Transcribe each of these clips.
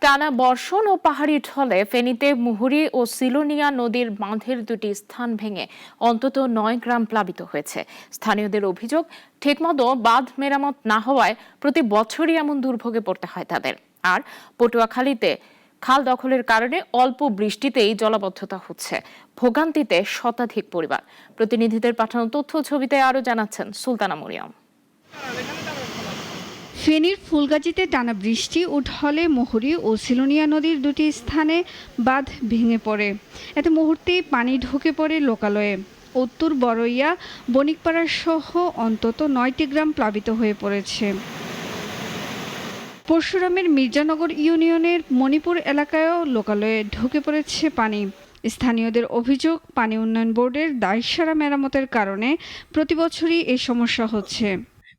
টানা বর্ষণ ও পাহাড়ি ঢলে ফেনীতে মুহুরী ও সিলোনিয়া নদীর বাঁধের দুটি স্থান ভেঙে অন্তত 9 গ্রাম প্লাবিত হয়েছে। স্থানীয়দের অভিযোগ, ঠিকমতো বাঁধ মেরামত না হওয়ায় প্রতি বছরই এমন দুর্ভোগে পড়তে হয় তাদের। আর পটুয়াখালীতে খাল দখলের কারণে অল্প বৃষ্টিতেই জলাবদ্ধতা হচ্ছে, ভোগান্তিতে শতাধিক পরিবার। প্রতিনিধিদের পাঠানো তথ্য ছবিতে আরো জানাচ্ছেন সুলতানা মরিয়ম। ফেনীর ফুলগাজীতে টানা বৃষ্টি ও ঢলে মুহুরী ও সিলোনিয়া নদীর দুটি স্থানে বাঁধ ভেঙে পড়ে। এতে মুহূর্তেই পানি ঢুকে পড়ে লোকালয়ে। উত্তর বড়ইয়া, বণিকপাড়া সহ অন্তত 9টি গ্রাম প্লাবিত হয়ে পড়েছে। পরশুরামের মির্জানগর ইউনিয়নের মণিপুর এলাকায়ও লোকালয়ে ঢুকে পড়েছে পানি। স্থানীয়দের অভিযোগ, পানি উন্নয়ন বোর্ডের দায়সারা মেরামতের কারণে প্রতিবছরই এই সমস্যা হচ্ছে।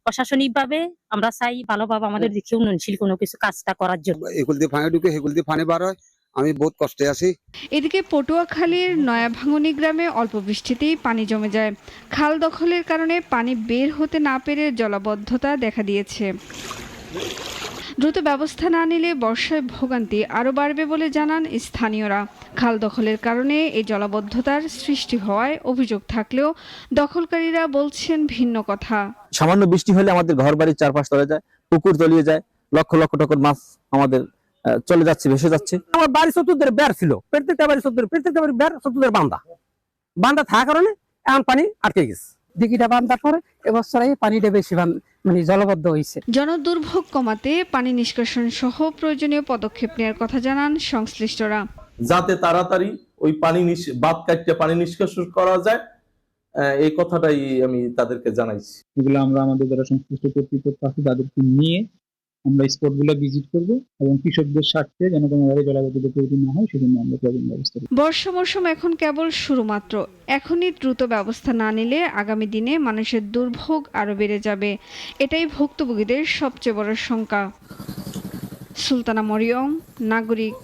প্রশাসনিকভাবে আমরা চাই ভালোভাবে আমাদের দিকে উন্নয়নশীল কোনো কিছু কাজটা করার জন্য। এগুলো দিয়ে পানি ঢুকে, এগুলো দিয়ে পানি বার হয়, আমি বহুত কষ্টে আছি। এদিকে পটুয়াখালীর নয়াভাঙনী গ্রামে অল্প বৃষ্টিতেই পানি জমে যায়। খাল দখলের কারণে পানি বের হতে না পেরে জলাবদ্ধতা দেখা দিয়েছে। দ্রুত ব্যবস্থা না নিলে বর্ষায় ভোগান্তি আরও বাড়বে বলে জানান স্থানীয়রা। খাল দখলের কারণে এই জলাবদ্ধতার সৃষ্টি হওয়ায় অভিযোগ থাকলেও দখলকারীরা বলছেন ভিন্ন কথা। সামান্য বৃষ্টি হলে আমাদের ঘর বাড়ির চারপাশ তলে যায়, পুকুর তলিয়ে যায়, লক্ষ লক্ষ টাকার মাছ আমাদের চলে যাচ্ছে, ভেসে যাচ্ছে। আমার বাড়ি চতুর্দের বের ছিল, প্রত্যেকটা বাড়ি বের চতুর্দের বান্ধা থাকার কারণে এখন পানি আটকে গেছে। দিঘিটা বান্ধার পরে এবছর পানিটা বেশি জলবদ্ধ হয়েছে। জনদুর্ভোগ কমাতে পানি নিষ্কাশন সহ প্রয়োজনীয় পদক্ষেপ নেওয়ার কথা জানান সংশ্লিষ্টরা। যাতে তাড়াতাড়ি ওই বাঁধ কাটতে পানি নিষ্কাশন করা যায়, এই কথাটাই আমি তাদেরকে জানাইছি। এগুলো আমরা আমাদের যারা সংশ্লিষ্ট কর্তৃপক্ষ আছে তাদেরকে নিয়ে আমরা স্পটগুলো ভিজিট করব এবং কৃষকদের স্বার্থে যেন কোনোভাবে জলাবদ্ধতা তৈরি না হয় সেজন্য আমরা প্রয়োজনীয় ব্যবস্থা করব। বর্ষা মৌসুম এখন কেবল শুরু মাত্র। এখনই দ্রুত ব্যবস্থা না নিলে আগামী দিনে মানুষের দুর্ভোগ আরও বেড়ে যাবে। এটাই ভুক্তভোগীদের সবচেয়ে বড় শঙ্কা। সুলতানা মরিয়ম, নাগরিক।